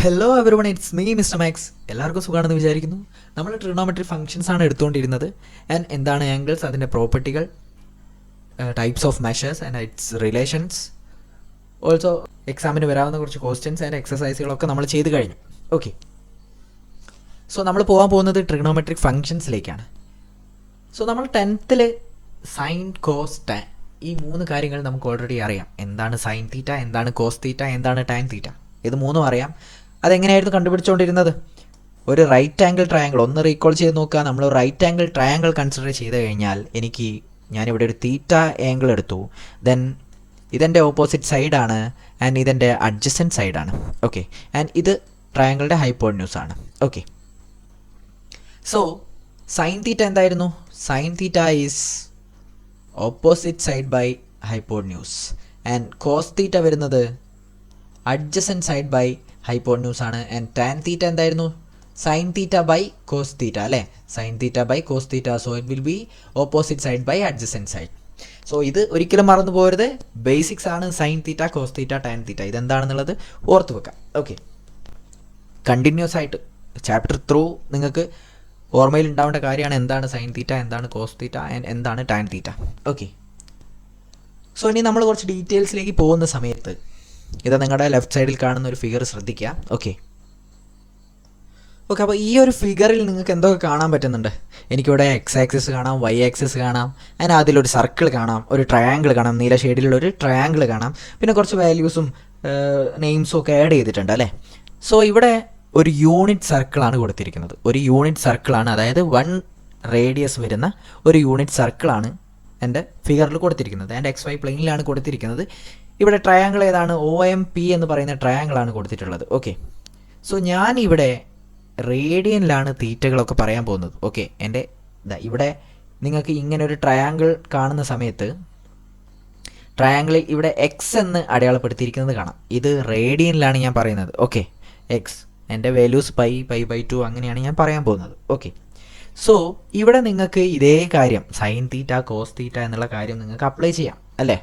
Hello everyone, it's me mister Max. എല്ലാവർക്കും സുഖമാണെന്ന് വിചാരിക്കുന്നു. നമ്മൾ ട്രിഗണോമെട്രി ഫംഗ്ഷൻസ് ആണ് എടുത്തുകൊണ്ടിരുന്നത്. ആൻഡ് എന്താണ് ആംഗിൾസ്, അതിൻ്റെ പ്രോപ്പർട്ടികൾ, types of measures and it's relations. Also എക്സാമിന് വരാവുന്ന കുറച്ച് ക്വസ്റ്റ്യൻസ് ആൻഡ് എക്സസൈസുകളൊക്കെ നമ്മൾ ചെയ്ത് കഴിഞ്ഞു. ഓക്കെ, സോ നമ്മൾ പോകാൻ പോകുന്നത് ട്രിഗണോമെട്രിക് ഫംഗ്ഷൻസിലേക്കാണ്. സോ നമ്മൾ 10th സൈൻ കോസ് ടാൻ ഈ 3 കാര്യങ്ങൾ നമുക്ക് ഓൾറെഡി അറിയാം. എന്താണ് സൈൻ തീറ്റ, എന്താണ് കോസ് തീറ്റ, എന്താണ് ടാൻ തീറ്റ, ഇത് 3 അറിയാം. അതെങ്ങനെയായിരുന്നു കണ്ടുപിടിച്ചുകൊണ്ടിരുന്നത്? ഒരു റൈറ്റ് ആംഗിൾ ട്രയാങ്കിൾ ഒന്ന് റീകോൾ ചെയ്ത് നോക്കുക. നമ്മൾ റൈറ്റ് ആംഗിൾ ട്രയാങ്കിൾ കൺസിഡർ ചെയ്ത് കഴിഞ്ഞാൽ ഞാനിവിടെ ഒരു തീറ്റ ആംഗിൾ എടുത്തു. ദെൻ ഇതെൻ്റെ ഓപ്പോസിറ്റ് സൈഡാണ് ആൻഡ് ഇതെൻ്റെ അഡ്ജസൻറ്റ് സൈഡാണ്. ഓക്കെ, ആൻഡ് ഇത് ട്രയാങ്കിളിൻ്റെ ഹൈപ്പോട്ടന്യൂസ് ആണ്. ഓക്കെ, സോ സൈൻ തീറ്റ എന്തായിരുന്നു? Sine theta is opposite side by hypotenuse and cos theta വരുന്നത് അഡ്ജസൻറ്റ് സൈഡ് ബൈ ഹൈപ്പോട്ടന്യൂസ് ആണ്. ആൻഡ് ടാൻ തീറ്റ എന്തായിരുന്നു? Sine theta by cos theta, അല്ലേ? Sine theta by cos theta. So it will be opposite side by adjacent side. So ഇത് ഒരിക്കലും മറന്നു പോകരുത്. Basics ആണ് sine theta, cos theta, tan theta. ഇതെന്താണെന്നുള്ളത് ഓർത്ത് വെക്കാം. ഓക്കെ, കണ്ടിന്യൂസ് ആയിട്ട് ചാപ്റ്റർ ത്രൂ നിങ്ങൾക്ക് ഓർമ്മയിൽ ഉണ്ടാവേണ്ട കാര്യമാണ് എന്താണ് സൈൻ തീറ്റ, എന്താണ് കോസ് തീറ്റ, എന്താണ് ടാൻ തീറ്റ. ഓക്കെ, സോ ഇനി നമ്മൾ കുറച്ച് ഡീറ്റെയിൽസിലേക്ക് പോകുന്ന സമയത്ത് ഇത് നിങ്ങളുടെ ലെഫ്റ്റ് സൈഡിൽ കാണുന്ന ഒരു ഫിഗർ ശ്രദ്ധിക്കുക. ഓക്കെ, അപ്പോൾ ഈ ഒരു ഫിഗറിൽ നിങ്ങൾക്ക് എന്തൊക്കെ കാണാൻ പറ്റുന്നുണ്ട്? എനിക്കിവിടെ എക്സ് ആക്സിസ് കാണാം, വൈ ആക്സിസ് കാണാം, അതിന് അതിലൊരു സർക്കിൾ കാണാം, ഒരു ട്രയാങ്കിൾ കാണാം, നീല ഷെയ്ഡിലുള്ള ഒരു ട്രയാങ്കിൾ കാണാം, പിന്നെ കുറച്ച് വാല്യൂസും നെയിംസും ഒക്കെ ആഡ് ചെയ്തിട്ടുണ്ട്, അല്ലേ? സോ ഇവിടെ ഒരു യൂണിറ്റ് സർക്കിളാണ് കൊടുത്തിരിക്കുന്നത്. ഒരു യൂണിറ്റ് സർക്കിളാണ്, അതായത് 1 റേഡിയസ് വരുന്ന ഒരു യൂണിറ്റ് സർക്കിളാണ് എൻ്റെ ഫിഗറിൽ കൊടുത്തിരിക്കുന്നത്. എൻ്റെ XY പ്ലെയിനിലാണ് കൊടുത്തിരിക്കുന്നത്. ഇവിടെ ട്രയാങ്കിൾ ഏതാണ്? OMP എന്ന് പറയുന്ന ട്രയാങ്കിളാണ് കൊടുത്തിട്ടുള്ളത്. ഓക്കെ, സോ ഞാനിവിടെ റേഡിയനിലാണ് തീറ്റകളൊക്കെ പറയാൻ പോകുന്നത്. ഓക്കെ, എൻ്റെ ഇവിടെ നിങ്ങൾക്ക് ഇങ്ങനെ ഒരു ട്രയാങ്കിൾ കാണുന്ന സമയത്ത് ട്രയാങ്കിളിൽ ഇവിടെ എക്സ് എന്ന് അടയാളപ്പെടുത്തിയിരിക്കുന്നത് കാണാം. ഇത് റേഡിയനിലാണ് ഞാൻ പറയുന്നത്. ഓക്കെ, എക്സ്, എൻ്റെ വാല്യൂസ് π/2 അങ്ങനെയാണ് ഞാൻ പറയാൻ പോകുന്നത്. ഓക്കെ, സോ ഇവിടെ നിങ്ങൾക്ക് ഇതേ കാര്യം സൈൻ തീറ്റ, കോസ് തീറ്റ എന്നുള്ള കാര്യം നിങ്ങൾക്ക് അപ്ലൈ ചെയ്യാം, അല്ലേ?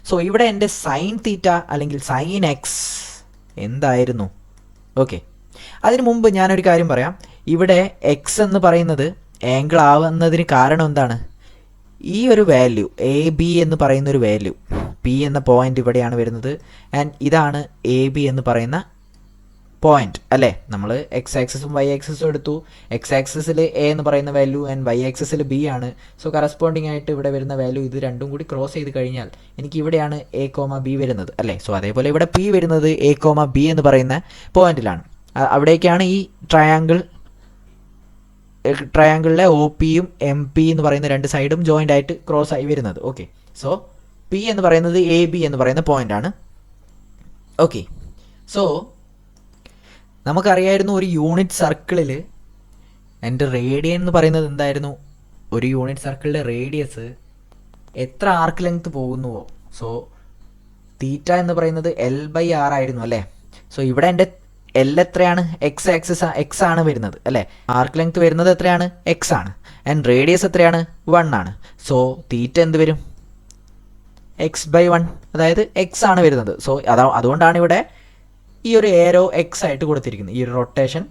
സോ ഇവിടെ എൻ്റെ സൈൻ തീറ്റ അല്ലെങ്കിൽ സൈൻ എക്സ് എന്തായിരുന്നു? ഓക്കെ, അതിനു മുമ്പ് ഞാനൊരു കാര്യം പറയാം. ഇവിടെ എക്സ് എന്ന് പറയുന്നത് ആംഗിൾ ആവുന്നതിന് കാരണം എന്താണ്? ഈ ഒരു വാല്യൂ AB എന്ന് പറയുന്ന ഒരു വാല്യൂ, P എന്ന പോയിന്റ് ഇവിടെയാണ് വരുന്നത്. ആൻഡ് ഇതാണ് AB എന്ന് പറയുന്ന പോയിന്റ്, അല്ലേ? നമ്മൾ എക്സ് ആക്സിസും വൈ ആക്സിസും എടുത്തു. എക്സ് ആക്സിസിൽ A എന്ന് പറയുന്ന വാല്യൂ ആൻഡ് വൈ ആക്സിസിൽ B ആണ്. സോ കറസ്പോണ്ടിങ് ആയിട്ട് ഇവിടെ വരുന്ന വാല്യൂ ഇത് രണ്ടും കൂടി ക്രോസ് ചെയ്ത് കഴിഞ്ഞാൽ എനിക്ക് ഇവിടെയാണ് A,B വരുന്നത്, അല്ലേ? സോ അതേപോലെ ഇവിടെ P വരുന്നത് A,B എന്ന് പറയുന്ന പോയിന്റിലാണ്. അവിടേക്കാണ് ഈ ട്രയാങ്കിളിലെ OPയും MP എന്ന് പറയുന്ന 2 സൈഡും ജോയിൻ്റ് ആയിട്ട് ക്രോസ് ആയി വരുന്നത്. ഓക്കെ, സോ P എന്ന് പറയുന്നത് AB എന്ന് പറയുന്ന പോയിൻ്റാണ്. ഓക്കെ, സോ നമുക്കറിയായിരുന്നു ഒരു യൂണിറ്റ് സർക്കിളിൽ എൻ്റെ റേഡിയൻ എന്ന് പറയുന്നത് എന്തായിരുന്നു? ഒരു യൂണിറ്റ് സർക്കിളിലെ റേഡിയസ് എത്ര ആർക്ക് ലെങ്ത് പോകുന്നുവോ, സോ തീറ്റ എന്ന് പറയുന്നത് L/R ആയിരുന്നു, അല്ലേ? സോ ഇവിടെ എൻ്റെ L എത്രയാണ്? എക്സ് ആക്സിസ് എക്സ് ആണ് വരുന്നത്, അല്ലേ? ആർക്ക് ലെങ്ത് വരുന്നത് എത്രയാണ്? എക്സ് ആണ്. ആൻഡ് റേഡിയസ് എത്രയാണ്? 1 ആണ്. സോ തീറ്റ എന്ത് വരും? x/1, അതായത് എക്സ് ആണ് വരുന്നത്. സോ അതുകൊണ്ടാണ് ഇവിടെ ഈ ഒരു ഏരോ എക്സ് ആയിട്ട് കൊടുത്തിരിക്കുന്നത്. ഈ ഒരു റൊട്ടേഷൻ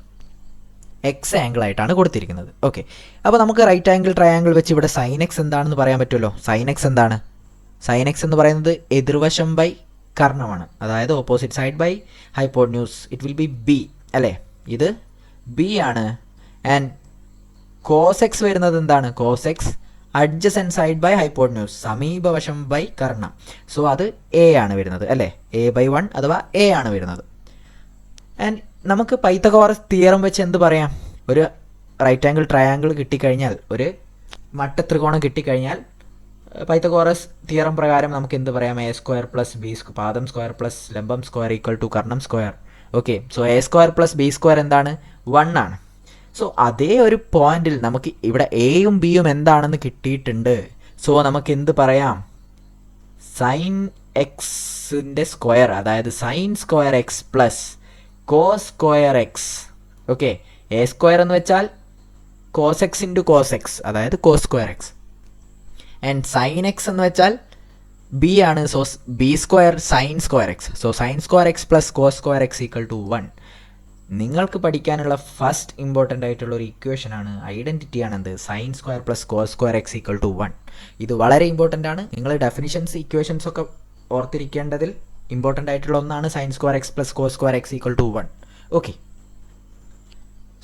എക്സ് ആംഗിൾ ആയിട്ടാണ് കൊടുത്തിരിക്കുന്നത്. ഓക്കെ, അപ്പോൾ നമുക്ക് റൈറ്റ് ആംഗിൾ ട്രയാംഗിൾ വെച്ച് ഇവിടെ സൈൻ എക്സ് എന്താണെന്ന് പറയാൻ പറ്റുമല്ലോ. സൈൻ എക്സ് എന്താണ്? സൈൻ എക്സ് എന്ന് പറയുന്നത് എതിർവശം ബൈ കർണമാണ്, അതായത് opposite side by hypotenuse. It will be B, അല്ലേ? ഇത് B ആണ്. ആൻഡ് കോസ് എക്സ് വരുന്നത് എന്താണ്? Cos x adjacent side by hypotenuse, സമീപവശം ബൈ കർണം. സോ അത് A ആണ് വരുന്നത്, അല്ലേ? A/1 അഥവാ A ആണ് വരുന്നത്. ആൻഡ് നമുക്ക് പൈത്തഗോറസ് തിയറം വെച്ച് എന്ത് പറയാം? ഒരു റൈറ്റ് ആംഗിൾ ട്രയാംഗിൾ കിട്ടിക്കഴിഞ്ഞാൽ, ഒരു മട്ടത്രികോണം കിട്ടിക്കഴിഞ്ഞാൽ പൈത്തഗോറസ് തിയറം പ്രകാരം നമുക്ക് എന്ത് പറയാം? A² + B², പാദം സ്ക്വയർ പ്ലസ് ലംബം സ്ക്വയർ ഈക്വൽ ടു കർണം square. Okay, so A² + B² എന്താണ്? 1 ആണ്. സോ അതേ ഒരു പോയിന്റിൽ നമുക്ക് ഇവിടെ എയും ബിയും എന്താണെന്ന് കിട്ടിയിട്ടുണ്ട്. സോ നമുക്ക് എന്ത് പറയാം? സൈൻ എക്സിൻ്റെ സ്ക്വയർ, അതായത് sine square x plus cos square x. Okay, A² എന്ന് വെച്ചാൽ cos x into cos x, അതായത് cos square x. And sine x എന്ന് വെച്ചാൽ B ആണ്. So B² sine square x. So sine square x plus cos square x equal to 1. നിങ്ങൾക്ക് പഠിക്കാനുള്ള first important ആയിട്ടുള്ള ഒരു ഇക്വേഷനാണ്, ഐഡൻറ്റിറ്റിയാണ് എന്ത്, sine square plus cos square x equal to 1. ഇത് വളരെ ഇമ്പോർട്ടൻ്റ് ആണ്. നിങ്ങൾ ഡെഫിനിഷൻസ് ഇക്വേഷൻസ് ഒക്കെ ഓർത്തിരിക്കേണ്ടതിൽ ഇമ്പോർട്ടൻ്റ് ആയിട്ടുള്ള ഒന്നാണ് sine square x plus cos square x equal to 1. Okay,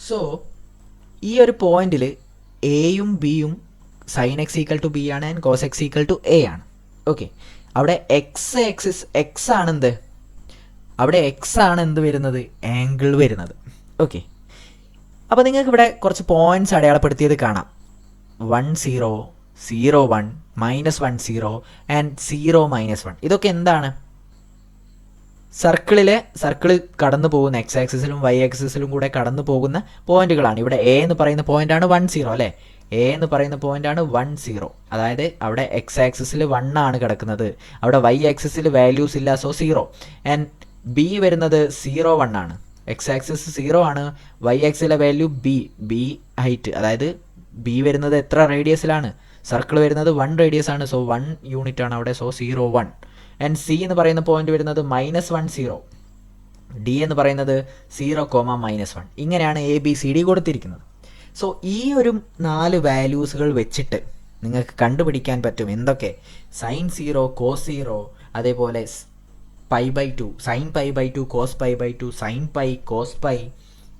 so ഈ ഒരു പോയിന്റിൽ എയും ബിയും sine x equal to B ആണ് and cos x equal to A ആണ്. ഓക്കെ, അവിടെ എക്സ് ആണ് എന്ത്, അവിടെ എക്സ് ആണ് എന്ത് വരുന്നത്, ആംഗിൾ വരുന്നത്. ഓക്കെ, അപ്പോൾ നിങ്ങൾക്ക് ഇവിടെ കുറച്ച് പോയിന്റ്സ് അടയാളപ്പെടുത്തിയത് കാണാം. 1 0 0 1 -1 0 ആൻഡ് 0 -1. ഇതൊക്കെ എന്താണ്, സർക്കിൾ കടന്നു പോകുന്ന എക്സ് ആക്സിസിലും വൈ ആക്സിസിലും കൂടെ കടന്നു പോകുന്ന പോയിന്റുകളാണ്. ഇവിടെ എ എന്ന് പറയുന്ന പോയിന്റാണ് 1 0 അല്ലേ, എ എന്ന് പറയുന്ന പോയിന്റാണ് 1 0. അതായത് അവിടെ എക്സ് ആക്സിസിൽ 1 ആണ് കിടക്കുന്നത്, അവിടെ വൈ ആക്സിസിൽ വാല്യൂസ് ഇല്ല, സോ 0. ആൻഡ് ബി വരുന്നത് 0 1 ആണ്. എക്സ് ആക്സിസ് 0 ആണ്, വൈ ആക്സിലെ വാല്യൂ ബി ഹൈറ്റ്, അതായത് ബി വരുന്നത് എത്ര റേഡിയസിലാണ്, സർക്കിൾ വരുന്നത് 1 റേഡിയസ് ആണ്, സോ 1 യൂണിറ്റ് ആണ് അവിടെ, സോ 0 1. ആൻഡ് സി എന്ന് പറയുന്ന പോയിന്റ് വരുന്നത് -1 0, ഡി എന്ന് പറയുന്നത് 0, -1. ഇങ്ങനെയാണ് എ ബി സി ഡി കൊടുത്തിരിക്കുന്നത്. സോ ഈ ഒരു 4 വാല്യൂസുകൾ വെച്ചിട്ട് നിങ്ങൾക്ക് കണ്ടുപിടിക്കാൻ പറ്റും എന്തൊക്കെ, സൈൻ 0 കോസ് 0, അതേപോലെ π/2 sine π/2 cos π/2, sine π cos π,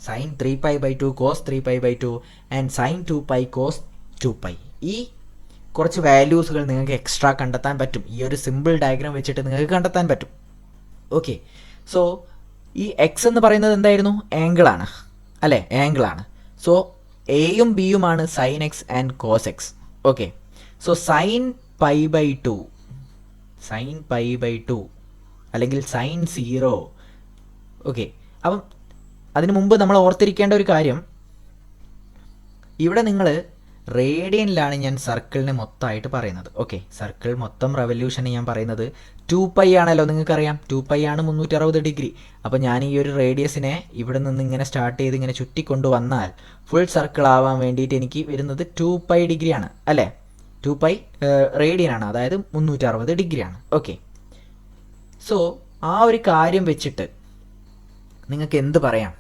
sine 3π/2 cos 3π/2 and sine 2π cos 2π. ഈ കുറച്ച് വാല്യൂസുകൾ നിങ്ങൾക്ക് എക്സ്ട്രാ കണ്ടെത്താൻ പറ്റും. ഈ ഒരു സിമ്പിൾ ഡയഗ്രാം വെച്ചിട്ട് നിങ്ങൾക്ക് കണ്ടെത്താൻ പറ്റും. ഓക്കെ, സോ ഈ എക്സ് എന്ന് പറയുന്നത് എന്തായിരുന്നു, ആംഗിളാണ് അല്ലേ, ആംഗിളാണ്. സോ എയും ബിയുമാണ് sine x and cos x. Okay, so sine π/2 അല്ലെങ്കിൽ സൈൻ 0. ഓക്കെ, അപ്പം അതിനു മുമ്പ് നമ്മൾ ഓർത്തിരിക്കേണ്ട ഒരു കാര്യം, ഇവിടെ നിങ്ങൾ റേഡിയനിലാണ് ഞാൻ സർക്കിളിനെ മൊത്തമായിട്ട് പറയുന്നത്. ഓക്കെ, സർക്കിൾ മൊത്തം റെവല്യൂഷന് ഞാൻ പറയുന്നത് 2π ആണല്ലോ, നിങ്ങൾക്കറിയാം 2π ആണ് 360 ഡിഗ്രി. അപ്പോൾ ഞാൻ ഈ ഒരു റേഡിയസിനെ ഇവിടെ നിന്ന് ഇങ്ങനെ സ്റ്റാർട്ട് ചെയ്ത് ഇങ്ങനെ ചുറ്റിക്കൊണ്ട് വന്നാൽ ഫുൾ സർക്കിൾ ആവാൻ വേണ്ടിയിട്ട് എനിക്ക് വരുന്നത് 2π ഡിഗ്രിയാണ് അല്ലേ, 2π റേഡിയനാണ്, അതായത് 360 ഡിഗ്രിയാണ്. ഓക്കെ, സോ ആ ഒരു കാര്യം വെച്ചിട്ട് നിങ്ങൾക്ക് എന്ത് പറയാം,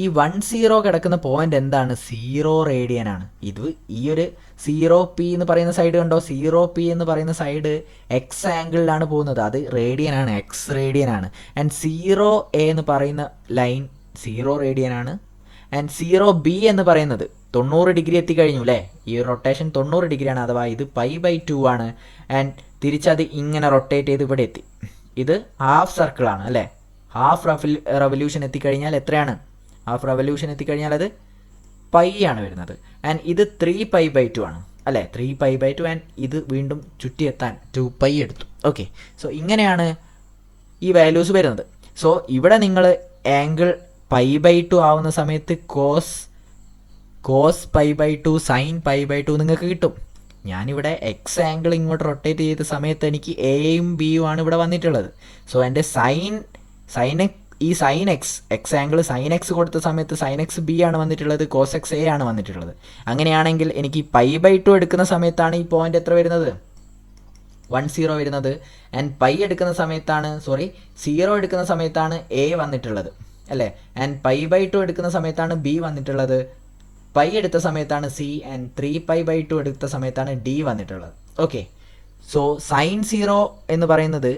ഈ 1 0 കിടക്കുന്ന പോയിന്റ് എന്താണ്, 0 റേഡിയൻ ആണ്. ഇത് ഈ ഒരു 0p എന്ന് പറയുന്ന സൈഡ് കണ്ടോ, 0p എന്ന് പറയുന്ന സൈഡ് എക്സ് ആംഗിളിലാണ് പോകുന്നത്, അത് റേഡിയൻ ആണ്, എക്സ് റേഡിയൻ ആണ്. ആൻഡ് 0a എന്ന് പറയുന്ന ലൈൻ 0 റേഡിയൻ ആണ്. ആൻഡ് 0b എന്ന് പറയുന്നത് 90 ഡിഗ്രി എത്തിക്കഴിഞ്ഞു അല്ലേ, ഈ റൊട്ടേഷൻ 90 ഡിഗ്രിയാണ്, അഥവാ ഇത് π/2 ആണ്. ആൻഡ് തിരിച്ചത് ഇങ്ങനെ റൊട്ടേറ്റ് ചെയ്ത് ഇവിടെ എത്തി, ഇത് ഹാഫ് സർക്കിളാണ് അല്ലേ, ഹാഫ് റെവല്യൂഷൻ എത്തിക്കഴിഞ്ഞാൽ എത്രയാണ്, ഹാഫ് റെവല്യൂഷൻ എത്തിക്കഴിഞ്ഞാൽ അത് പൈ ആണ് വരുന്നത്. ആൻഡ് ഇത് 3π/2 ആണ് അല്ലേ, 3π/2. ആൻഡ് ഇത് വീണ്ടും ചുറ്റിയെത്താൻ 2π എടുത്തു. ഓക്കെ, സോ ഇങ്ങനെയാണ് ഈ വാല്യൂസ് വരുന്നത്. സോ ഇവിടെ നിങ്ങൾ ആംഗിൾ π/2 ആവുന്ന സമയത്ത് കോസ് π/2 സൈൻ π/2 നിങ്ങൾക്ക് കിട്ടും. ഞാനിവിടെ എക്സ് ആംഗിൾ ഇങ്ങോട്ട് റൊട്ടേറ്റ് ചെയ്ത സമയത്ത് എനിക്ക് എയും ബിയും ആണ് ഇവിടെ വന്നിട്ടുള്ളത്. സോ എൻ്റെ ഈ sine x angle sine x കൊടുത്ത സമയത്ത് സൈൻ എക്സ് ബി ആണ് വന്നിട്ടുള്ളത്, കോസ് എക്സ് എ ആണ് വന്നിട്ടുള്ളത്. അങ്ങനെയാണെങ്കിൽ എനിക്ക് π/2 എടുക്കുന്ന സമയത്താണ് ഈ പോയിന്റ് എത്ര വരുന്നത്, 1 0 വരുന്നത്. ആൻഡ് 0 എടുക്കുന്ന സമയത്താണ് എ വന്നിട്ടുള്ളത് അല്ലേ. ആൻഡ് π/2 എടുക്കുന്ന സമയത്താണ് ബി വന്നിട്ടുള്ളത്, പൈ എടുത്ത സമയത്താണ് സി, ആൻഡ് 3π/2 എടുത്ത സമയത്താണ് ഡി വന്നിട്ടുള്ളത്. ഓക്കെ, സോ സൈൻ 0 എന്ന് പറയുന്നത്,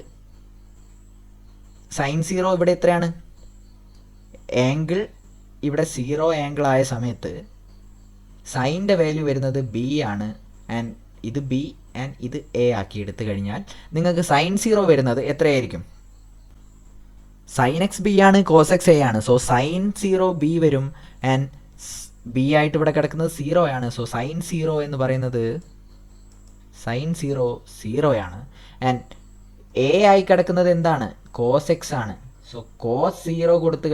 സൈൻ 0 ഇവിടെ എത്രയാണ്, ആംഗിൾ ഇവിടെ 0 ആംഗിൾ ആയ സമയത്ത് സൈൻ്റെ വാല്യൂ വരുന്നത് ബി ആണ്. ആൻഡ് ഇത് ബി ആൻഡ് ഇത് എ ആക്കി എടുത്തു കഴിഞ്ഞാൽ നിങ്ങൾക്ക് സൈൻ 0 വരുന്നത് എത്രയായിരിക്കും, സൈൻ എക്സ് ബി ആണ്, കോസ് എക്സ് എ ആണ്. സോ സൈൻ 0 ബി വരും. ആൻഡ് ബി ആയിട്ട് ഇവിടെ കിടക്കുന്നത് 0 ആണ്. സോ സൈൻ 0 എന്ന് പറയുന്നത് സൈൻ 0 ആണ്. ആൻഡ് എ ആയി കിടക്കുന്നത് എന്താണ്, കോസ് എക്സ് ആണ്. സോ കോസ് 0 കൊടുത്തു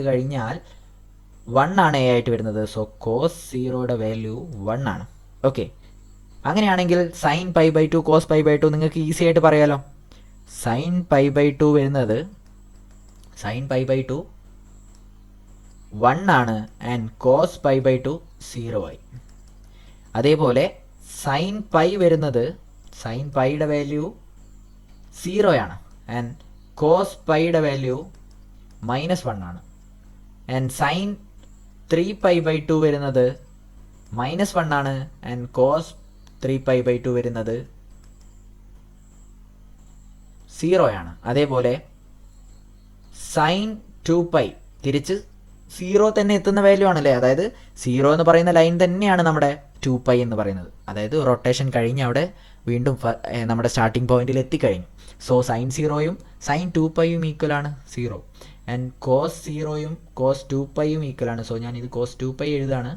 കഴിഞ്ഞാൽ 1 ആണ് എ ആയിട്ട് വരുന്നത്. സോ കോസ് 0യുടെ വാല്യൂ 1 ആണ്. ഓക്കെ, അങ്ങനെയാണെങ്കിൽ സൈൻ π/2 കോസ് π/2 നിങ്ങൾക്ക് ഈസി ആയിട്ട് പറയാലോ. സൈൻ π/2 വരുന്നത്, സൈൻ π/2 1 ആണ്. ആൻഡ് കോസ് π/2 0 ആയി. അതേപോലെ സൈൻ പൈ വരുന്നത്, സൈൻ പൈയുടെ വാല്യൂ 0 ആണ്. ആൻഡ് കോസ് പൈയുടെ വാല്യൂ -1 ആണ്. ആൻഡ് സൈൻ 3π/2 വരുന്നത് -1 ആണ്. ആൻഡ് കോസ് 3π/2 വരുന്നത് 0 ആണ്. അതേപോലെ സൈൻ 2π തിരിച്ച് 0 തന്നെ എത്തുന്ന വാല്യൂ ആണല്ലേ, അതായത് 0 എന്ന് പറയുന്ന ലൈൻ തന്നെയാണ് നമ്മുടെ 2π എന്ന് പറയുന്നത്. അതായത് റൊട്ടേഷൻ കഴിഞ്ഞ് അവിടെ വീണ്ടും നമ്മുടെ സ്റ്റാർട്ടിംഗ് പോയിന്റിൽ എത്തിക്കഴിഞ്ഞു. സോ സൈൻ 0യും സൈൻ 2πയും ഈക്വൽ ആണ് 0. ആൻഡ് കോസ് 0യും കോസ് 2πയും ഈക്വൽ ആണ്. സോ ഞാൻ ഇത് കോസ് 2π എഴുതാണ്.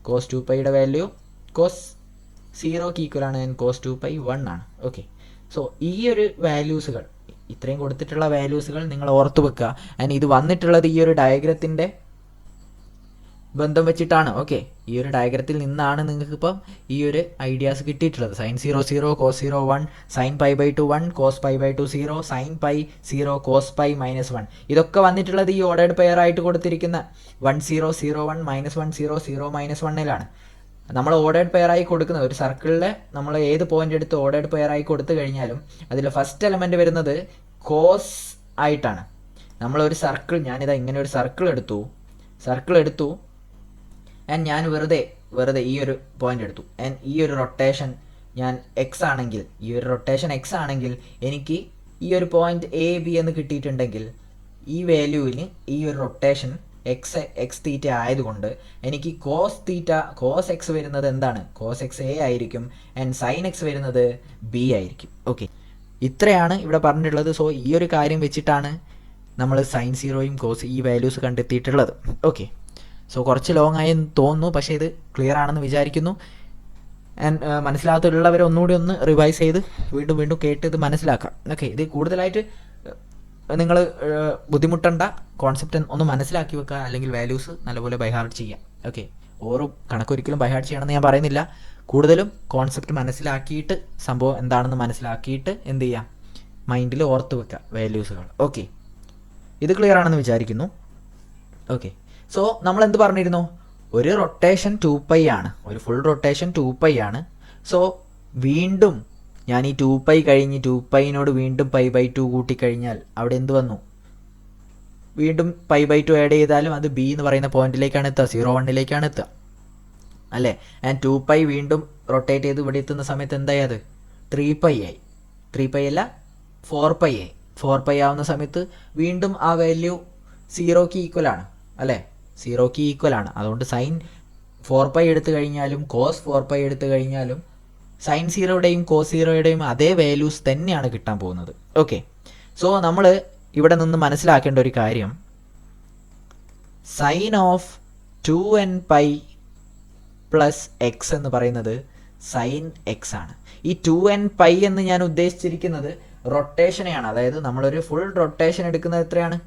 കോസ് 2πയുടെ വാല്യൂ കോസ് 0ക്ക് ഈക്വൽ ആണ്. ആൻഡ് കോസ് 2π 1 ആണ്. ഓക്കെ, സോ ഈ ഒരു വാല്യൂസുകൾ, ഇത്രയും കൊടുത്തിട്ടുള്ള വാല്യൂസുകൾ നിങ്ങൾ ഓർത്തു വെക്കുക. ആൻഡ് ഇത് വന്നിട്ടുള്ളത് ഈ ഒരു ഡയഗ്രത്തിൻ്റെ ബന്ധം വെച്ചിട്ടാണ്. ഓക്കെ, ഈ ഒരു ഡയഗ്രത്തിൽ നിന്നാണ് നിങ്ങൾക്ക് ഇപ്പം ഈ ഒരു ഐഡിയാസ് കിട്ടിയിട്ടുള്ളത്. Sine 0 0, cos 0 1, sine π/2 1, cos π/2 0, sine π 0, cos π -1. ഇതൊക്കെ വന്നിട്ടുള്ളത് ഈ ഓർഡേഡ് പെയർ ആയിട്ട് കൊടുത്തിരിക്കുന്ന 1 0 0 1 -1 0 0 -1ലാണ്. നമ്മൾ ഓർഡേഡ് പെയർ ആയി കൊടുക്കുന്നത് ഒരു സർക്കിളിലെ നമ്മൾ ഏത് പോയിന്റ് എടുത്ത് ഓർഡേഡ് പെയർ ആയി കൊടുത്തു കഴിഞ്ഞാലും അതിൽ ഫസ്റ്റ് എലമെന്റ് വരുന്നത് കോസ് ആയിട്ടാണ്. നമ്മളൊരു സർക്കിൾ, ഞാനിതാ ഇങ്ങനെ ഒരു സർക്കിൾ എടുത്തു ആൻഡ് ഞാൻ വെറുതെ ഈ ഒരു പോയിന്റ് എടുത്തു. ആൻഡ് ഈ ഒരു റൊട്ടേഷൻ ഞാൻ എക്സ് ആണെങ്കിൽ എനിക്ക് ഈ ഒരു പോയിന്റ് എ ബി എന്ന് കിട്ടിയിട്ടുണ്ടെങ്കിൽ ഈ വാല്യൂവിന് ഈ ഒരു റൊട്ടേഷൻ എക്സ് തീറ്റ ആയതുകൊണ്ട് എനിക്ക് കോസ് എക്സ് വരുന്നത് എന്താണ്? കോസ് എക്സ് എ ആയിരിക്കും. ആൻഡ് സൈൻ എക്സ് വരുന്നത് ബി ആയിരിക്കും. ഓക്കെ, ഇത്രയാണ് ഇവിടെ പറഞ്ഞിട്ടുള്ളത്. സോ ഈ ഒരു കാര്യം വെച്ചിട്ടാണ് നമ്മൾ സൈൻ 0യും കോസ് ഈ വാല്യൂസ് കണ്ടെത്തിയിട്ടുള്ളത്. ഓക്കെ, സോ കുറച്ച് ലോങ് ആയെന്ന് തോന്നുന്നു, പക്ഷേ ഇത് ക്ലിയർ ആണെന്ന് വിചാരിക്കുന്നു. ആൻഡ് മനസ്സിലാകത്തുള്ളവരെ ഒന്നുകൂടി ഒന്ന് റിവൈസ് ചെയ്ത് വീണ്ടും കേട്ട് ഇത് മനസ്സിലാക്കാം. ഓക്കെ, ഇത് കൂടുതലായിട്ട് നിങ്ങൾ ബുദ്ധിമുട്ടേണ്ട, കോൺസെപ്റ്റ് ഒന്ന് മനസ്സിലാക്കി വെക്കുക, അല്ലെങ്കിൽ വാല്യൂസ് നല്ലപോലെ ബൈഹാർട്ട് ചെയ്യാം. ഓക്കെ, ഓരോ കണക്കൊരിക്കലും ബൈഹാർട്ട് ചെയ്യണമെന്ന് ഞാൻ പറയുന്നില്ല. കൂടുതലും കോൺസെപ്റ്റ് മനസ്സിലാക്കിയിട്ട് സംഭവം എന്താണെന്ന് മനസ്സിലാക്കിയിട്ട് എന്ത് ചെയ്യാം, മൈൻഡിൽ ഓർത്ത് വെക്കുക വാല്യൂസുകൾ. ഓക്കെ, ഇത് ക്ലിയർ ആണെന്ന് വിചാരിക്കുന്നു. ഓക്കെ, സോ നമ്മൾ എന്ത് പറഞ്ഞിരുന്നു? ഒരു റൊട്ടേഷൻ 2π ആണ്, ഒരു ഫുൾ റൊട്ടേഷൻ 2π ആണ്. സോ വീണ്ടും ഞാൻ ഈ 2π കഴിഞ്ഞ് 2πനോട് വീണ്ടും π/2 കൂട്ടിക്കഴിഞ്ഞാൽ അവിടെ എന്ത് വന്നു? വീണ്ടും π/2 ആഡ് ചെയ്താലും അത് ബി എന്ന് പറയുന്ന പോയിന്റിലേക്കാണ് എത്തുക, 0 1ലേക്കാണ് എത്തുക അല്ലേ. ആൻഡ് 2π വീണ്ടും റൊട്ടേറ്റ് ചെയ്ത് ഇവിടെ എത്തുന്ന സമയത്ത് എന്തായി? അത് 3π ആയി. 3π അല്ല 4π ആയി. 4π ആവുന്ന സമയത്ത് വീണ്ടും ആ വാല്യൂ 0ക്ക് ഈക്വൽ ആണ് അല്ലേ, 0ക്ക് ഈക്വൽ ആണ്. അതുകൊണ്ട് സൈൻ 4π എടുത്തു കഴിഞ്ഞാലും കോസ് 4π എടുത്തു കഴിഞ്ഞാലും സൈൻ 0യുടെയും കോസ് 0യുടെയും അതേ വാല്യൂസ് തന്നെയാണ് കിട്ടാൻ പോകുന്നത്. ഓക്കെ, സോ നമ്മൾ ഇവിടെ നിന്ന് മനസ്സിലാക്കേണ്ട ഒരു കാര്യം, sign of 2nπ plus X എന്ന് പറയുന്നത് സൈൻ എക്സ് ആണ്. ഈ 2nπ എന്ന് ഞാൻ ഉദ്ദേശിച്ചിരിക്കുന്നത് റൊട്ടേഷനെയാണ്. അതായത് നമ്മളൊരു ഫുൾ റൊട്ടേഷൻ എടുക്കുന്നത് എത്രയാണ്?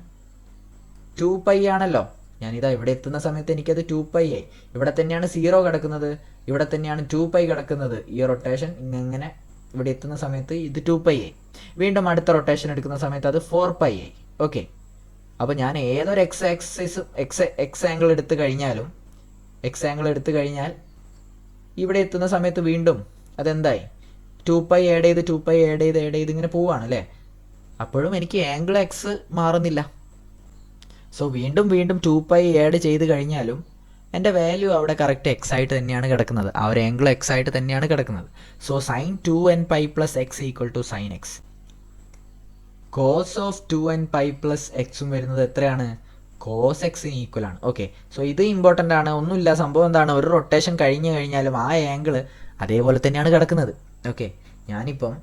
2π ആണല്ലോ. ഞാനിതാ ഇവിടെ എത്തുന്ന സമയത്ത് എനിക്കത് 2π ആയി. ഇവിടെ തന്നെയാണ് 0 കിടക്കുന്നത്, ഇവിടെ തന്നെയാണ് 2π കിടക്കുന്നത്. ഈ റൊട്ടേഷൻ ഇങ്ങനെ ഇവിടെ എത്തുന്ന സമയത്ത് ഇത് 2π ആയി. വീണ്ടും അടുത്ത റൊട്ടേഷൻ എടുക്കുന്ന സമയത്ത് അത് 4π ആയി. ഓക്കെ, അപ്പോൾ ഞാൻ ഏതൊരു എക്സ് ആംഗിൾ എടുത്തു കഴിഞ്ഞാൽ ഇവിടെ എത്തുന്ന സമയത്ത് വീണ്ടും അതെന്തായി? 2π ആഡ് ചെയ്ത് ഇങ്ങനെ പോവുകയാണ് അല്ലേ. അപ്പോഴും എനിക്ക് ആംഗിൾ എക്സ് മാറുന്നില്ല. സോ വീണ്ടും 2π ആഡ് ചെയ്ത് കഴിഞ്ഞാലും എൻ്റെ വാല്യൂ അവിടെ കറക്റ്റ് എക്സ് ആയിട്ട് തന്നെയാണ് കിടക്കുന്നത്, ആ ഒരു ആംഗിൾ എക്സ് ആയിട്ട് തന്നെയാണ് കിടക്കുന്നത്. So sine 2nπ plus x equal to sine x. Cos of 2nπ plus എക്സും വരുന്നത് എത്രയാണ്? കോസ് എക്സിന് ഈക്വൽ ആണ്. ഓക്കെ, സോ ഇത് ഇമ്പോർട്ടൻ്റ് ആണ്. ഒന്നുമില്ല, സംഭവം എന്താണ്, ഒരു റൊട്ടേഷൻ കഴിഞ്ഞ് കഴിഞ്ഞാലും ആ ആംഗിൾ അതേപോലെ തന്നെയാണ് കിടക്കുന്നത്. ഓക്കെ, ഞാനിപ്പം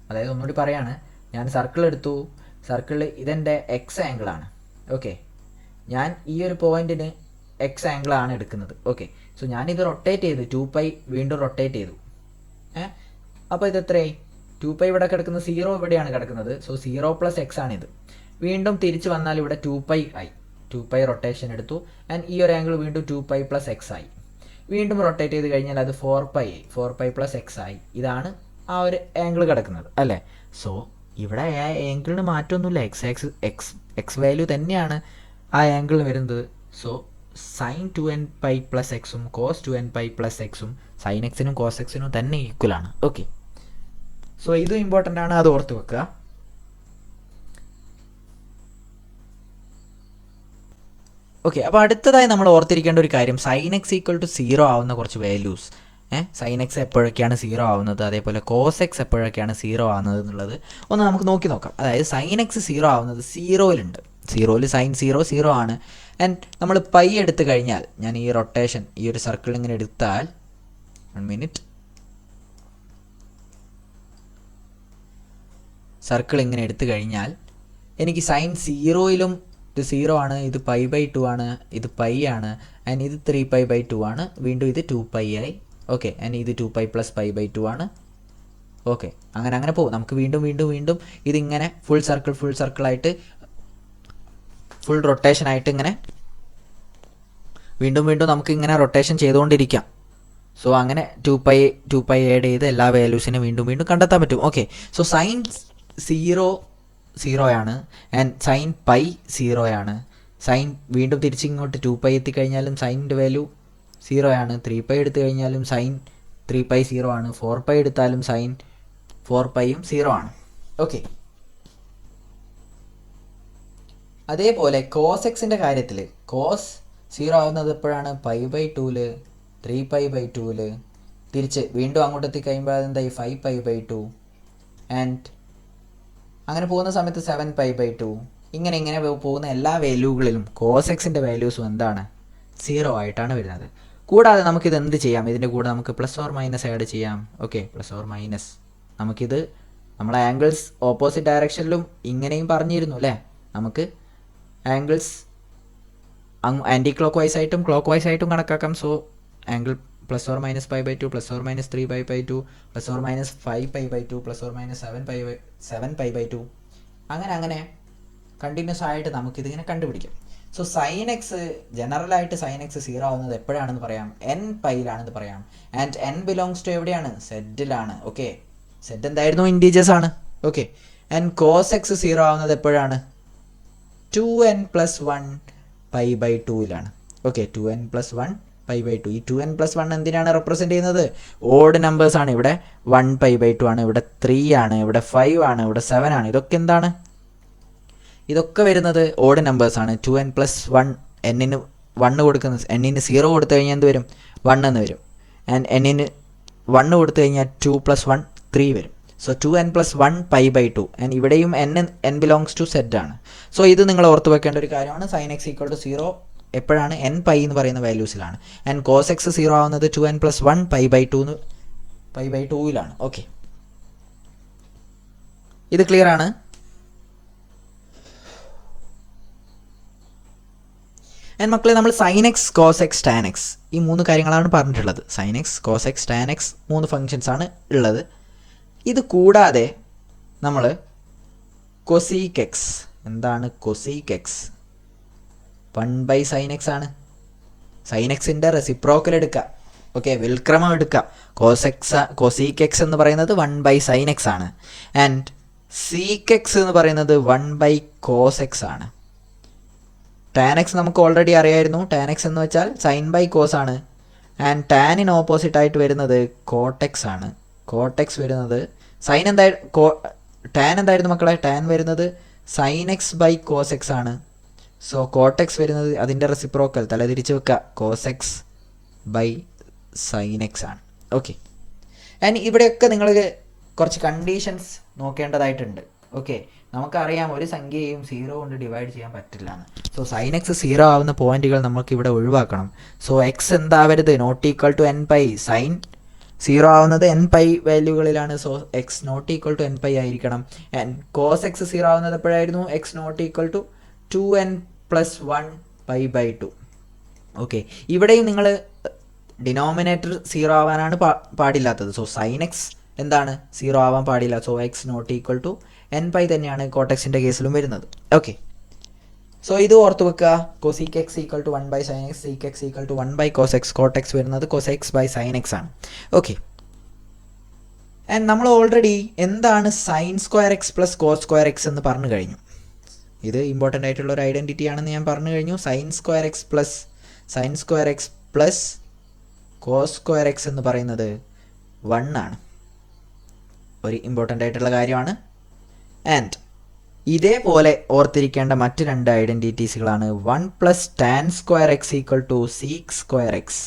അതായത് ഒന്നുകൂടി പറയാണ്, ഞാൻ സർക്കിൾ എടുത്തു, സർക്കിളിൽ ഇതെൻ്റെ എക്സ് ആംഗിളാണ്. ഓക്കെ, ഞാൻ ഈ ഒരു പോയിന്റിന് എക്സ് ആംഗിളാണ് എടുക്കുന്നത്. ഓക്കെ, സോ ഞാനിത് റൊട്ടേറ്റ് ചെയ്ത് 2π വീണ്ടും റൊട്ടേറ്റ് ചെയ്തു. അപ്പോൾ ഇത് എത്രയായി? 2π ഇവിടെ കിടക്കുന്നത്, 0 ഇവിടെയാണ് കിടക്കുന്നത്. സോ 0 പ്ലസ് എക്സ് ആണിത്. വീണ്ടും തിരിച്ച് വന്നാൽ ഇവിടെ 2π ആയി. 2π റൊട്ടേഷൻ എടുത്തു ആൻഡ് ഈ ഒരു ആംഗിൾ വീണ്ടും 2π പ്ലസ് എക്സ് ആയി. വീണ്ടും റൊട്ടേറ്റ് ചെയ്ത് കഴിഞ്ഞാൽ അത് 4π ആയി. 4π പ്ലസ് എക്സ് ആയി. ഇതാണ് ആ ഒരു ആംഗിൾ കിടക്കുന്നത് അല്ലേ. സോ ഇവിടെ ആ ആംഗിളിന് മാറ്റമൊന്നുമില്ല, എക്സ് വാല്യൂ തന്നെയാണ് ആ ആംഗിൾ വരുന്നത്. സോ സൈൻ 2nπ പ്ലസ് എക്സും കോസ് 2nπ പ്ലസ് എക്സും സൈൻ എക്സിനും കോസ് എക്സിനും തന്നെ ഈക്വൽ ആണ്. ഓക്കെ, സോ ഇതും ഇമ്പോർട്ടൻ്റ് ആണ്, അത് ഓർത്ത് വെക്കുക. ഓക്കെ, അപ്പോൾ അടുത്തതായി നമ്മൾ ഓർത്തിരിക്കേണ്ട ഒരു കാര്യം, സൈൻ എക്സ് ഈക്വൽ ടു 0 ആവുന്ന കുറച്ച് വാല്യൂസ്. സൈൻ എക്സ് എപ്പോഴൊക്കെയാണ് 0 ആവുന്നത്, അതേപോലെ കോസ് എക്സ് എപ്പോഴൊക്കെയാണ് 0 ആവുന്നത് എന്നുള്ളത് ഒന്ന് നമുക്ക് നോക്കി നോക്കാം. അതായത് സൈൻ എക്സ് 0 ആവുന്നത് 0-ലുണ്ട്. 0-ൽ സൈൻ 0 ആണ്. ആൻഡ് നമ്മൾ പൈ എടുത്തു കഴിഞ്ഞാൽ, ഞാൻ ഈ റൊട്ടേഷൻ ഈ ഒരു സർക്കിൾ ഇങ്ങനെ എടുത്താൽ, 1 മിനിറ്റ്, സർക്കിൾ ഇങ്ങനെ എടുത്തു കഴിഞ്ഞാൽ എനിക്ക് സൈൻ 0-ലും ഇത് 0 ആണ്, ഇത് π/2 ആണ്, ഇത് പൈ ആണ്, ആൻഡ് ഇത് 3π/2 ആണ്, വീണ്ടും ഇത് 2π ആയി. ഓക്കെ, ആൻഡ് ഇത് 2π + π/2 ആണ്. ഓക്കെ, അങ്ങനെ പോകും. നമുക്ക് വീണ്ടും ഇതിങ്ങനെ ഫുൾ സർക്കിളായിട്ട് ഫുൾ റൊട്ടേഷനായിട്ട് ഇങ്ങനെ വീണ്ടും നമുക്ക് ഇങ്ങനെ റൊട്ടേഷൻ ചെയ്തുകൊണ്ടിരിക്കാം. സോ അങ്ങനെ 2π ആഡ് ചെയ്ത് എല്ലാ വാല്യൂസിനും വീണ്ടും കണ്ടെത്താൻ പറ്റും. ഓക്കെ, സോ സൈൻ 0 ആണ്, ആൻഡ് സൈൻ പൈ 0 ആണ്. സൈൻ വീണ്ടും തിരിച്ചിങ്ങോട്ട് 2π എത്തിക്കഴിഞ്ഞാലും സൈനിൻ്റെ വാല്യൂ 0 ആണ്. 3π എടുത്തു കഴിഞ്ഞാലും സൈൻ 3π 0 ആണ്. 4π എടുത്താലും സൈൻ 4πയും 0 ആണ്. ഓക്കെ, അതേപോലെ കോസ് എക്സിൻ്റെ കാര്യത്തിൽ കോസ് 0 ആവുന്നത് എപ്പോഴാണ്? π/2-ൽ, 3π/2-ൽ, തിരിച്ച് വീണ്ടും അങ്ങോട്ട് എത്തിക്കഴിയുമ്പോൾ അതെന്തായി 5π/2, ആൻഡ് അങ്ങനെ പോകുന്ന സമയത്ത് 7π/2. ഇങ്ങനെ പോകുന്ന എല്ലാ വാല്യൂകളിലും കോസ് എക്സിൻ്റെ വാല്യൂസും എന്താണ്? 0 ആയിട്ടാണ് വരുന്നത്. കൂടാതെ നമുക്കിത് എന്ത് ചെയ്യാം? ഇതിൻ്റെ കൂടെ നമുക്ക് പ്ലസ് ഓർ മൈനസ് ആഡ് ചെയ്യാം. Okay, plus or minus. നമുക്കിത് നമ്മളെ ആംഗിൾസ് ഓപ്പോസിറ്റ് ഡയറക്ഷനിലും ഇങ്ങനെയും പറഞ്ഞിരുന്നു അല്ലേ? നമുക്ക് ആംഗിൾസ് ആൻറ്റി ക്ലോക്ക് വൈസ് ആയിട്ടും ക്ലോക്ക് വൈസ് ആയിട്ടും കണക്കാക്കാം. So angle plus or minus π/2, plus or minus 3π/2, plus or minus 5π/2, plus or minus 7π/2, അങ്ങനെ കണ്ടിന്യൂസ് ആയിട്ട് നമുക്കിതിങ്ങനെ കണ്ടുപിടിക്കാം. സോ സൈൻ എക്സ് ജനറലായിട്ട് സൈൻ എക്സ് 0 ആവുന്നത് എപ്പോഴാണെന്ന് പറയാം? n/π-ലാണെന്ന് പറയാം. ആൻഡ് n ബിലോങ്സ് ടു എവിടെയാണ്? സെഡിലാണ്. ഓക്കെ, സെഡ് എന്തായിരുന്നു? ഇൻറ്റീജേഴ്സ് ആണ്. ഓക്കെ, ആൻഡ് കോസ് എക്സ് 0 ആവുന്നത് എപ്പോഴാണ്? 2n + 1 π/2-ലാണ്. Okay, 2n + 1 π/2. ഈ 2n + 1 എന്തിനാണ് റെപ്രസെൻറ്റ് ചെയ്യുന്നത്? ഓഡ് നമ്പേഴ്സ് ആണ്. ഇവിടെ 1 π/2 ആണ്, ഇവിടെ 3 ആണ്, ഇവിടെ 5 ആണ്, ഇവിടെ 7 ആണ്. ഇതൊക്കെ എന്താണ്? ഇതൊക്കെ വരുന്നത് ഓഡ് നമ്പേഴ്സ് ആണ്. 2n + 1, n-ന് 1 കൊടുക്കുന്ന, n-ന് 0 കൊടുത്തു കഴിഞ്ഞാൽ എന്ത് വരും? 1 എന്ന് വരും. ആൻഡ് n-ന് 1 കൊടുത്തു കഴിഞ്ഞാൽ 2 + 1 3 വരും. So 2n + 1 π/2. ആൻഡ് ഇവിടെയും n ബിലോങ്സ് ടു സെഡ് ആണ്. സോ ഇത് നിങ്ങൾ ഓർത്ത് വെക്കേണ്ട ഒരു കാര്യമാണ്. സൈൻ എക്സ് ഈക്വൽ ടു 0 എപ്പോഴാണ്? n/π എന്ന് പറയുന്ന വാല്യൂസിലാണ്. ആൻഡ് കോസ് എക്സ് 0 ആവുന്നത് 2n + 1 π/2-ലാണ്. ഓക്കെ, ഇത് ക്ലിയർ ആണ്? ആൻഡ് മക്കളെ, നമ്മൾ sine x, cos x, tan x ഈ 3 കാര്യങ്ങളാണ് പറഞ്ഞിട്ടുള്ളത്. Sine x, cos x, tan x 3 functions ആണ് ഉള്ളത്. ഇത് കൂടാതെ നമ്മൾ കൊസീക് എക്സ്, എന്താണ് കൊസീക് എക്സ്? 1/sin x ആണ്. സൈൻ എക്സിൻ്റെ റെസിപ്രോക്കൽ എടുക്കുക. ഓക്കെ, വിൽക്രമം എടുക്കുക. കൊസീക് എക്സ് എന്ന് പറയുന്നത് 1/sin x ആണ്. ആൻഡ് സീക് എക്സ് എന്ന് പറയുന്നത് 1/cos x ആണ്. ടാൻ എക്സ് നമുക്ക് ഓൾറെഡി അറിയായിരുന്നു. ടാൻ എക്സ് എന്ന് വെച്ചാൽ sin/cos ആണ്. ആൻഡ് ടാനിന് ഓപ്പോസിറ്റ് ആയിട്ട് വരുന്നത് കോട്ടെക്സ് ആണ്. കോട്ടെക്സ് വരുന്നത് സൈൻ ടാൻ എന്തായിരുന്നു മക്കളെ? ടാൻ വരുന്നത് sin x/cos x ആണ്. സോ കോട്ടെക്സ് വരുന്നത് അതിൻ്റെ റെസിപ്രോക്കൽ തലതിരിച്ച് വെക്കുക, cos x by sine x ആണ്. ഓക്കെ, ആൻഡ് ഇവിടെയൊക്കെ നിങ്ങൾ കുറച്ച് കണ്ടീഷൻസ് നോക്കേണ്ടതായിട്ടുണ്ട്. ഓക്കെ, നമുക്കറിയാം ഒരു സംഖ്യയും 0 കൊണ്ട് ഡിവൈഡ് ചെയ്യാൻ പറ്റില്ല എന്ന്. സോ സൈൻ എക്സ് 0 ആവുന്ന പോയിന്റുകൾ നമുക്ക് ഇവിടെ ഒഴിവാക്കണം. സോ എക്സ് എന്താവരുത്? Not equal to n/. സൈൻ 0 ആവുന്നത് n/, വാല്യൂകളിലാണ്. So x not equal to n/, ആയിരിക്കണം. ആൻഡ് കോസ് എക്സ് 0 ആവുന്നത് എപ്പോഴായിരുന്നു? X not equal to 2n + 1 π/2. Okay, ഇവിടെയും നിങ്ങൾ ഡിനോമിനേറ്റർ 0 ആവാനാണ് പാടില്ലാത്തത്. സോ സൈൻ എക്സ് എന്താണ്? 0 ആവാൻ പാടില്ല. So x not equal to n/, തന്നെയാണ് കോട്ടെക്സിൻ്റെ കേസിലും വരുന്നത്. ഓക്കെ, സോ ഇത് ഓർത്ത് വെക്കുക. Cosec x equal to 1/sin x, sec x equal to 1/cos x, cot x വരുന്നത് cos(x/sin x) ആണ്. ഓക്കെ, ആൻഡ് നമ്മൾ ഓൾറെഡി എന്താണ് sin² x + cos² x എന്ന് പറഞ്ഞു കഴിഞ്ഞു. ഇത് ഇമ്പോർട്ടൻ്റ് ആയിട്ടുള്ള ഒരു ഐഡൻറ്റിറ്റി ആണെന്ന് ഞാൻ പറഞ്ഞു കഴിഞ്ഞു. sin² x + cos² x എന്ന് പറയുന്നത് 1 ആണ്. ഒരു ഇമ്പോർട്ടൻ്റ് ആയിട്ടുള്ള കാര്യമാണ്. ആൻഡ് ഇതേപോലെ ഓർത്തിരിക്കേണ്ട മറ്റ് രണ്ട് ഐഡൻറ്റിറ്റീസുകളാണ് 1 plus tan square x equal to sec square x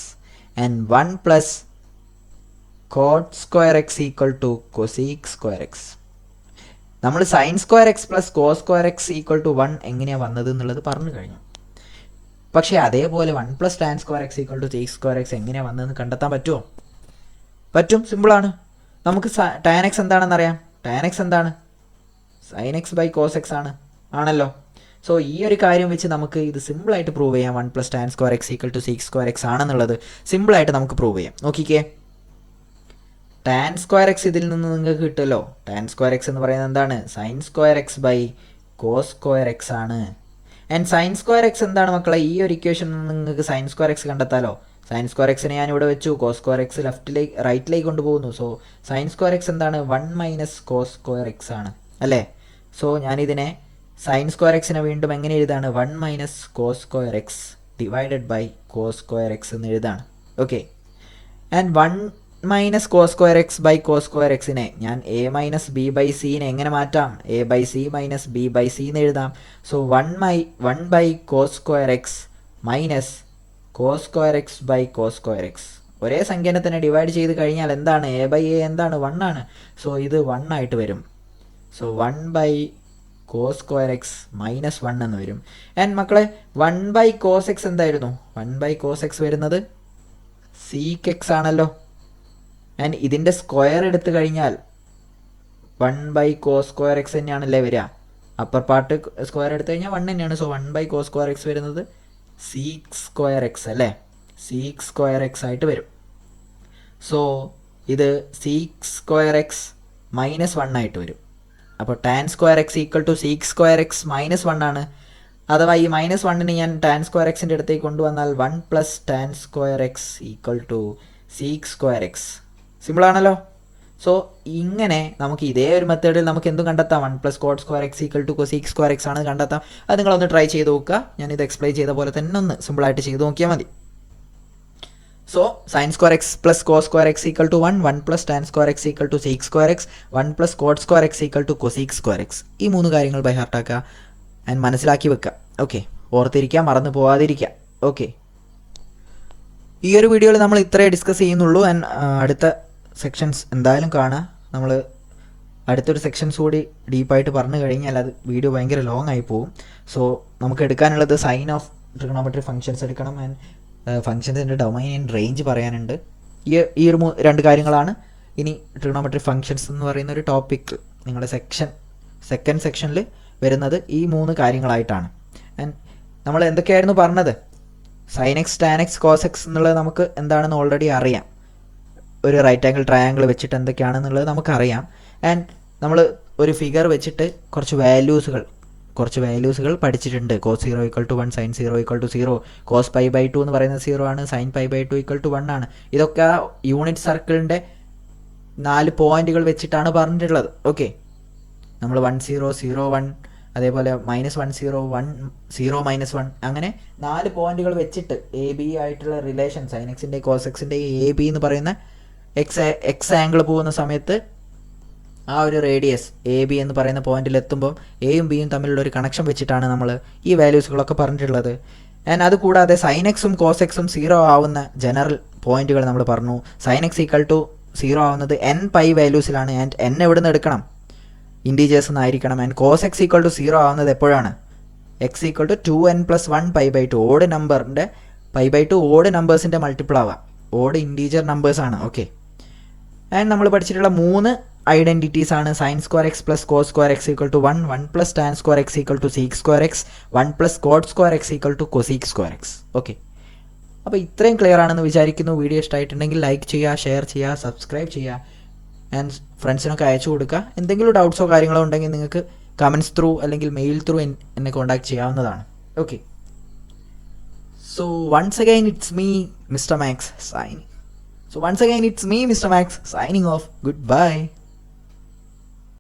and 1 plus cot square x equal to cosec square x. നമ്മൾ sine square x plus cos square x equal to 1 എങ്ങനെയാണ് വന്നത് എന്നുള്ളത് പറഞ്ഞു കഴിഞ്ഞു. പക്ഷേ അതേപോലെ 1 plus tan square x equal to sec square x എങ്ങനെയാണ് വന്നതെന്ന് കണ്ടെത്താൻ പറ്റുമോ? പറ്റും, സിമ്പിളാണ്. നമുക്ക് ടാൻ എക്സ് എന്താണെന്നറിയാം. ടാൻ എക്സ് എന്താണ്? Sine x by cos X ആണല്ലോ. സോ ഈ ഒരു കാര്യം വെച്ച് നമുക്ക് ഇത് സിമ്പിളായിട്ട് പ്രൂവ് ചെയ്യാം. 1 plus tan square x equal to sec square x ആണെന്നുള്ളത് സിമ്പിളായിട്ട് നമുക്ക് പ്രൂവ് ചെയ്യാം. നോക്കിക്കേ, ടാൻ സ്ക്വയർ എക്സ് ഇതിൽ നിന്ന് നിങ്ങൾക്ക് കിട്ടുമല്ലോ. ടാൻ സ്ക്വയർ എക്സ് എന്ന് പറയുന്നത് എന്താണ്? Sine square x by cos square x ആണ്. ആൻഡ് സൈൻ സ്ക്വയർ എക്സ് എന്താണ് മക്കളെ? ഈ ഒരു ഇക്വേഷൻ നിങ്ങൾക്ക് സൈൻ സ്ക്വയർ എക്സ് കണ്ടെത്താലോ. സൈൻ സ്ക്വയർ എക്സിനെ ഞാൻ ഇവിടെ വെച്ചു, കോസ് സ്ക്വയർ എക്സ് റൈറ്റിലേക്ക് കൊണ്ടുപോകുന്നു. സോ സൈൻ സ്ക്വയർ എക്സ് എന്താണ്? 1 മൈനസ് കോസ് സ്ക്വയർ എക്സ് ആണ് അല്ലേ. സോ ഞാനിതിനെ സൈൻ സ്ക്വയർ എക്സിനെ വീണ്ടും എങ്ങനെ എഴുതാണ്? 1 minus cos square x divided by cos square x എന്ന് എഴുതാണ്. Okay, and 1 minus cos square x by cos square എക്സിനെ ഞാൻ എ മൈനസ് ബി ബൈ സിനെ എങ്ങനെ മാറ്റാം? A by C minus B by C എന്ന് എഴുതാം. So 1 by cos square x minus cos square x by cos square x. ഒരേ സംഖ്യനെ തന്നെ ഡിവൈഡ് ചെയ്ത് കഴിഞ്ഞാൽ എന്താണ്? എ ബൈ എ എന്താണ്? 1 ആണ്. സോ ഇത് 1 ആയിട്ട് വരും. So 1 by cos square x minus 1 എന്ന് വരും. ആൻഡ് മക്കളെ 1 ബൈ കോസ് എക്സ് എന്തായിരുന്നു? 1 ബൈ കോസ് എക്സ് വരുന്നത് സീക്ക് എക്സ് ആണല്ലോ. ആൻഡ് ഇതിൻ്റെ സ്ക്വയർ എടുത്തു കഴിഞ്ഞാൽ 1 ബൈ കോസ് സ്ക്വയർ എക്സ് തന്നെയാണല്ലേ വരിക. അപ്പർ പാർട്ട് സ്ക്വയർ എടുത്തു കഴിഞ്ഞാൽ 1 തന്നെയാണ്. So 1 by cos square x വരുന്നത് സീക്ക് സ്ക്വയർ എക്സ് അല്ലേ. സീക്ക് സ്ക്വയർ എക്സ് ആയിട്ട് വരും. സോ ഇത് സീക്ക് സ്ക്വയർ എക്സ് മൈനസ് 1 ആയിട്ട് വരും. അപ്പോൾ tan square x equal to sec square x minus 1 ആണ്. അഥവാ ഈ മൈനസ് 1നെ ഞാൻ ടാൻ സ്ക്വയർ എക്സിൻ്റെ അടുത്തേക്ക് കൊണ്ടുവന്നാൽ 1 plus tan square x equal to sec square x. സിമ്പിളാണല്ലോ. സോ ഇങ്ങനെ നമുക്ക് ഇതേ ഒരു മെത്തേഡിൽ നമുക്ക് എന്തും കണ്ടെത്താം. 1 plus cot square x equal to cosec square x ആണ് കണ്ടെത്താം. അത് നിങ്ങളൊന്ന് ട്രൈ ചെയ്ത് നോക്കുക. ഞാനിത് എക്സ്പ്ലെയിൻ ചെയ്ത പോലെ തന്നെ ഒന്ന് സിമ്പിളായിട്ട് ചെയ്ത് നോക്കിയാൽ മതി. So sine square x plus cos square x equal to 1 plus tan square x equal to sec square x, 1 plus cot square x equal to cosec square x. ഈ 3 കാര്യങ്ങൾ ബൈ ഹാർട്ടാക്കുക ആൻഡ് മനസ്സിലാക്കി വെക്കുക. ഓക്കെ, ഓർത്തിരിക്കുക, മറന്നു പോവാതിരിക്കുക. Okay, ഈ ഒരു വീഡിയോയിൽ നമ്മൾ ഇത്രയേ ഡിസ്കസ് ചെയ്യുന്നുള്ളൂ. ആൻഡ് അടുത്ത സെക്ഷൻസ് എന്തായാലും കാണുക. നമ്മൾ അടുത്തൊരു സെക്ഷൻസ് കൂടി ഡീപ്പായിട്ട് പറഞ്ഞു കഴിഞ്ഞാൽ അത് വീഡിയോ ഭയങ്കര ലോങ് ആയി പോകും. സോ നമുക്ക് എടുക്കാനുള്ളത് സൈൻ ഓഫ് ട്രിഗണോമെട്രി ഫംഗ്ഷൻസ് എടുക്കണം. ആൻഡ് ഫംഗ്ഷൻസിൻ്റെ ഡൊമൈൻ ആൻഡ് റേഞ്ച് പറയാനുണ്ട്. ഈ ഒരു 2 കാര്യങ്ങളാണ് ഇനി ട്രിഗണോമെട്രി ഫംഗ്ഷൻസ് എന്ന് പറയുന്ന ഒരു ടോപ്പിക് നിങ്ങളുടെ സെക്കൻഡ് സെക്ഷനിൽ വരുന്നത്. ഈ 3 കാര്യങ്ങളായിട്ടാണ്. ആൻഡ് നമ്മൾ എന്തൊക്കെയായിരുന്നു പറഞ്ഞത്? Sine x, tan x, cos x എന്നുള്ളത് നമുക്ക് എന്താണെന്ന് ഓൾറെഡി അറിയാം. ഒരു റൈറ്റ് ആംഗിൾ ട്രയാംഗിൾ വെച്ചിട്ട് എന്തൊക്കെയാണെന്നുള്ളത് നമുക്കറിയാം. ആൻഡ് നമ്മൾ ഒരു ഫിഗർ വെച്ചിട്ട് കുറച്ച് വാല്യൂസുകൾ പഠിച്ചിട്ടുണ്ട്. Cos 0 equal to 1, sine 0 equal to 0, cos pi by 2 എന്ന് പറയുന്നത് 0 ആണ്, sine pi by 2 equal to 1 ആണ്. ഇതൊക്കെ യൂണിറ്റ് സർക്കിളിൻ്റെ 4 പോയിന്റുകൾ വെച്ചിട്ടാണ് പറഞ്ഞിട്ടുള്ളത്. ഓക്കെ, നമ്മൾ 1 0 0 1, അതേപോലെ -1 0 1 0 -1, അങ്ങനെ 4 പോയിന്റുകൾ വെച്ചിട്ട് എ ബി ആയിട്ടുള്ള റിലേഷൻ സൈൻ എക്സിൻ്റെ കോസ് എക്സിൻ്റെ എ ബി എന്ന് പറയുന്ന എക്സ് ആംഗിൾ പോകുന്ന സമയത്ത് ആ ഒരു റേഡിയസ് എ ബി എന്ന് പറയുന്ന പോയിന്റിൽ എത്തുമ്പോൾ എയും ബിയും തമ്മിലുള്ള ഒരു കണക്ഷൻ വെച്ചിട്ടാണ് നമ്മൾ ഈ വാല്യൂസുകളൊക്കെ പറഞ്ഞിട്ടുള്ളത്. ആൻഡ് അതുകൂടാതെ സൈൻ എക്സും കോസ് എക്സും 0 ആവുന്ന ജനറൽ പോയിന്റുകൾ നമ്മൾ പറഞ്ഞു. സൈൻ എക്സ് ഈക്വൽ ടു 0 ആവുന്നത് n പൈ വാല്യൂസിലാണ്. ആൻഡ് n എവിടെ നിന്ന് എടുക്കണം? ഇൻറ്റീജേഴ്സ് എന്നായിരിക്കണം. And cos x equal to 0 ആവുന്നത് എപ്പോഴാണ്? X equal to 2n + 1 pi by 2. Odd നമ്പറിൻ്റെ പൈ ബൈ 2 ഓഡ് നമ്പേഴ്സിൻ്റെ മൾട്ടിപ്പിൾ ആവാം. ഓഡ് ഇൻറ്റീജർ നമ്പേഴ്സാണ്. ഓക്കെ, ആൻഡ് നമ്മൾ പഠിച്ചിട്ടുള്ള 3 ഐഡൻറ്റിറ്റീസ് ആണ് sine square x plus cos square x equal to 1 plus tan square x equal to sec square x, 1 plus cot square x equal to cosec square x. Okay, അപ്പോൾ ഇത്രയും clear ആണെന്ന് വിചാരിക്കുന്നു. Video ഇഷ്ടമായിട്ടുണ്ടെങ്കിൽ like ചെയ്യുക, share ചെയ്യുക, subscribe ചെയ്യുക, and ഫ്രണ്ട്സിനൊക്കെ അയച്ചു കൊടുക്കുക. എന്തെങ്കിലും ഡൗട്ട്സോ കാര്യങ്ങളോ ഉണ്ടെങ്കിൽ നിങ്ങൾക്ക് കമൻറ്റ്സ് ത്രൂ അല്ലെങ്കിൽ മെയിൽ ത്രൂ എന്നെ കോൺടാക്ട് ചെയ്യാവുന്നതാണ്. Okay, so once again it's me mister Max signing off. Goodbye.